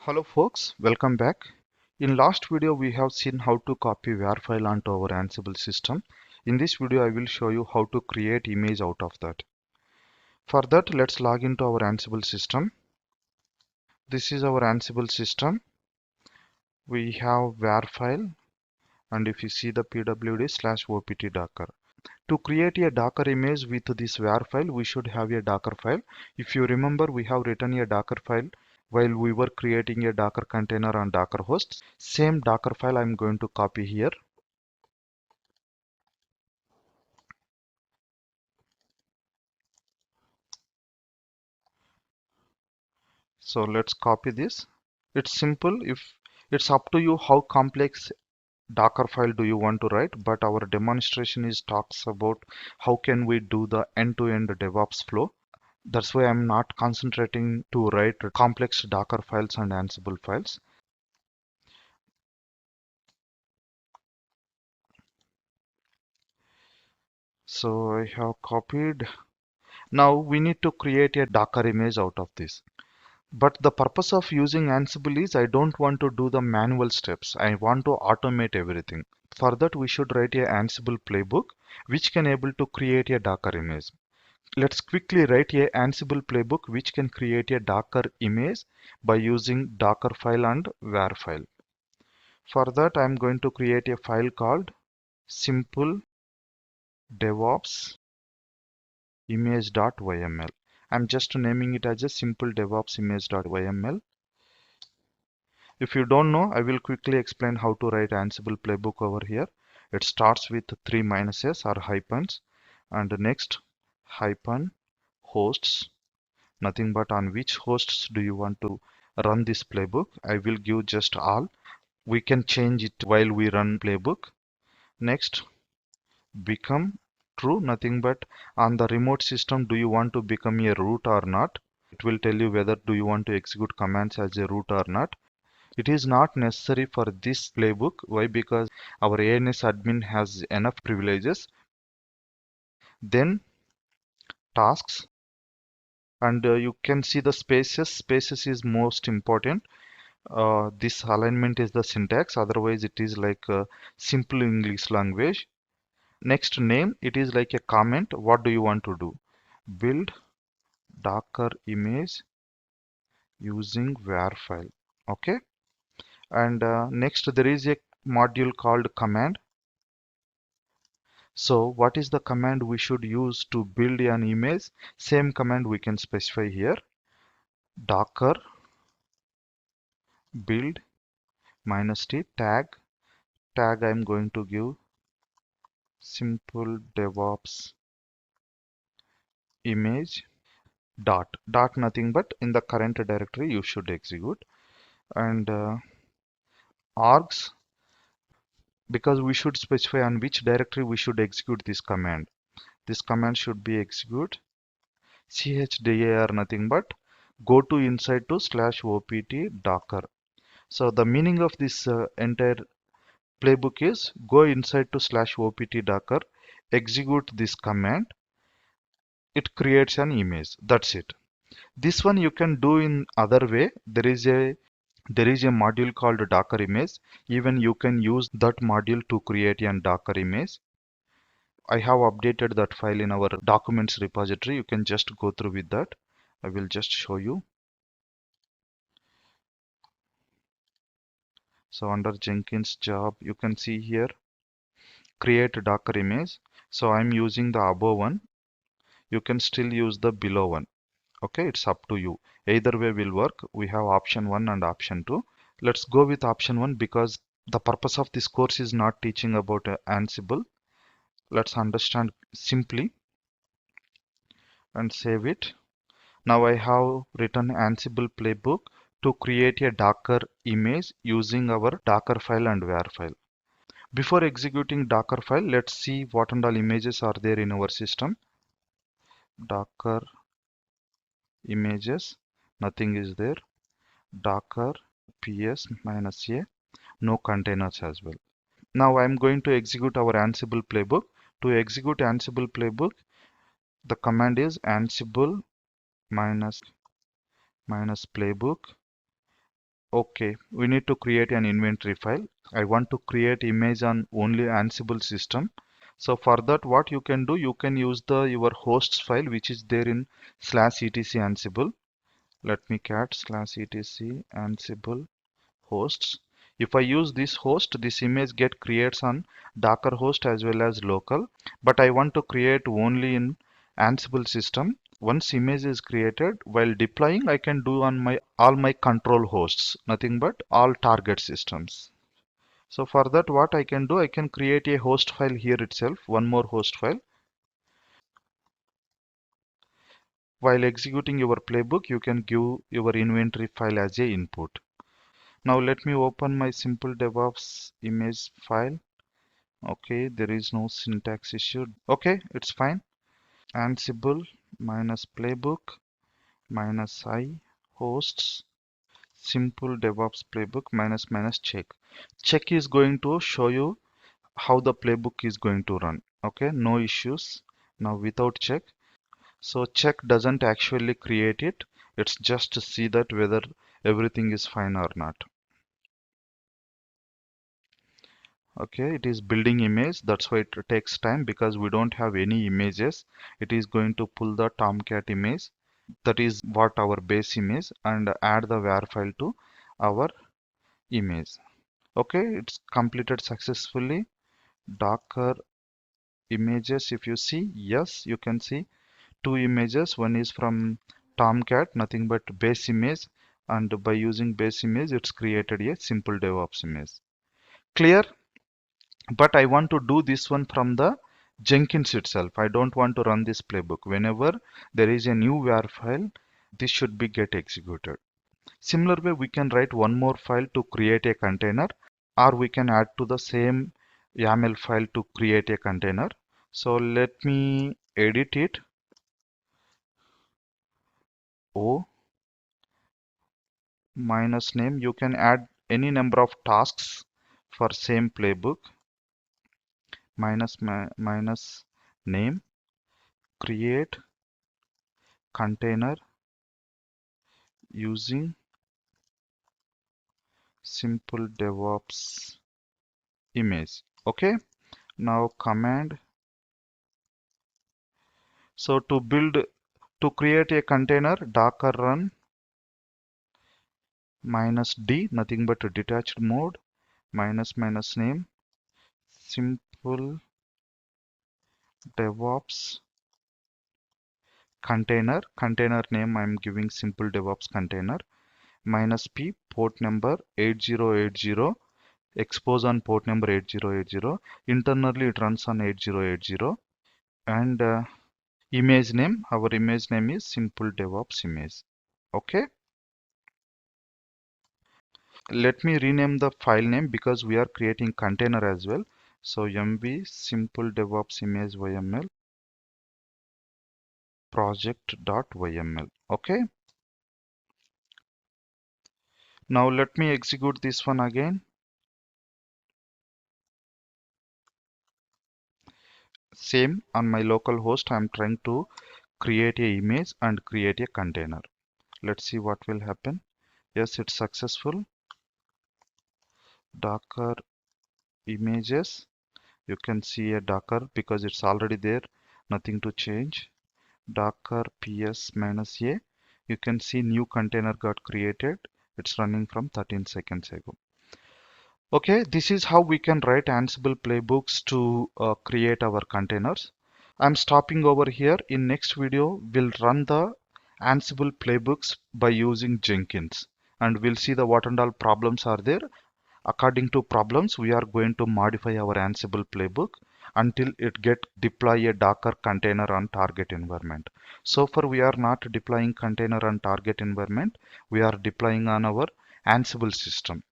Hello folks, welcome back. In last video we have seen how to copy WAR file onto our Ansible system. In this video I will show you how to create image out of that. For that, let's log into our Ansible system. This is our Ansible system. We have WAR file, and if you see the pwd/opt docker. To create a Docker image with this WAR file, we should have a Docker file. If you remember, we have written a Docker file while we were creating a Docker container on Docker hosts. Same Docker file I'm going to copy here. So let's copy this. It's simple. If it's up to you how complex Docker file do you want to write, but our demonstration is talks about how can we do the end-to-end DevOps flow. That's why I'm not concentrating to write complex Docker files and Ansible files. So I have copied. Now we need to create a Docker image out of this. But the purpose of using Ansible is I don't want to do the manual steps. I want to automate everything. For that, we should write a Ansible playbook which can able to create a Docker image. Let's quickly write a Ansible playbook which can create a Docker image by using Docker file and WAR file. For that, I'm going to create a file called simple DevOps image.yml. I'm just naming it as a simple DevOps image.yml. If you don't know, I will quickly explain how to write Ansible playbook over here. It starts with 3 minuses or hyphens, and next hyphen hosts, nothing but on which hosts do you want to run this playbook. I will give just all. We can change it while we run playbook. Next become true, nothing but on the remote system do you want to become a root or not. It will tell you whether do you want to execute commands as a root or not. It is not necessary for this playbook. Why? Because our ANS admin has enough privileges. Then tasks, and you can see the spaces. Spaces is most important. This alignment is the syntax. Otherwise, it is like a simple English language. Next name, it is like a comment. What do you want to do? Build Docker image using WAR file. Okay. And next there is a module called command. So what is the command we should use to build an image? Same command we can specify here. Docker build -t tag. Tag I'm going to give simple DevOps image dot nothing but in the current directory you should execute. And args, because we should specify on which directory we should execute this command. This command should be execute chdir nothing but go to inside to /opt docker. So the meaning of this entire playbook is go inside to /opt docker, execute this command, it creates an image. That's it. This one you can do in other way. There is a module called Docker image. Even you can use that module to create an Docker image. I have updated that file in our documents repository. You can just go through with that. I will just show you. So under Jenkins job, you can see here create Docker image. So I'm using the above one. You can still use the below one. Okay, it's up to you. Either way will work. We have option 1 and option 2. Let's go with option 1 because the purpose of this course is not teaching about Ansible. Let's understand simply and save it. Now I have written Ansible playbook to create a Docker image using our Docker file and WAR file. Before executing Docker file, let's see what and all images are there in our system. Docker images, nothing is there. Docker ps-a, no containers as well. Now I'm going to execute our Ansible playbook. To execute Ansible playbook, the command is Ansible minus playbook Okay, we need to create an inventory file. I want to create image on only Ansible system. So for that, what you can do, you can use the your hosts file which is there in /etc Ansible. Let me cat /etc Ansible hosts. If I use this host, this image get creates on Docker host as well as local, but I want to create only in Ansible system. Once image is created, while deploying, I can do on my all my control hosts, nothing but all target systems. So for that, what I can do, I can create a host file here itself, one more host file. While executing your playbook, you can give your inventory file as a input. Now let me open my simple DevOps image file. Okay, there is no syntax issue. Okay, it's fine. Ansible minus playbook minus I hosts simple DevOps playbook minus minus check. Check is going to show you how the playbook is going to run. Okay, no issues. Now without check. So check doesn't actually create it. It's just to see that whether everything is fine or not. Okay, it is building image. That's why it takes time because we don't have any images. It is going to pull the Tomcat image. That is what our base image and add the var file to our image. Okay, it's completed successfully. Docker images, if you see, yes, you can see two images. One is from Tomcat, nothing but base image, and by using base image, it's created a simple DevOps image. Clear? But I want to do this one from the Jenkins itself. I don't want to run this playbook. Whenever there is a new var file, this should be get executed. Similar way, we can write one more file to create a container, or we can add to the same YAML file to create a container. So let me edit it. O minus name. You can add any number of tasks for same playbook. Minus name. Create container using simple DevOps image. Okay, now command. So to create a container, docker run -d, nothing but a detached mode, minus name, simple DevOps container name I'm giving simple DevOps container, -p, port number 8080, expose on port number 8080. Internally it runs on 8080, and image name, our image name is simple DevOps image. Okay, let me rename the file name because we are creating container as well. So mv simple DevOps image yml project.yml. Okay, now let me execute this one again. Same on my local host, I'm trying to create a image and create a container. Let's see what will happen. Yes, it's successful. Docker images, you can see a Docker because it's already there, nothing to change. Docker ps -a, you can see new container got created. It's running from 13 seconds ago. Okay, this is how we can write Ansible playbooks to create our containers. I'm stopping over here. In next video, we'll run the Ansible playbooks by using Jenkins, and we'll see the what and all problems are there. According to problems, we are going to modify our Ansible playbook until it get deploy a Docker container on target environment. So far, we are not deploying container on target environment. We are deploying on our Ansible system.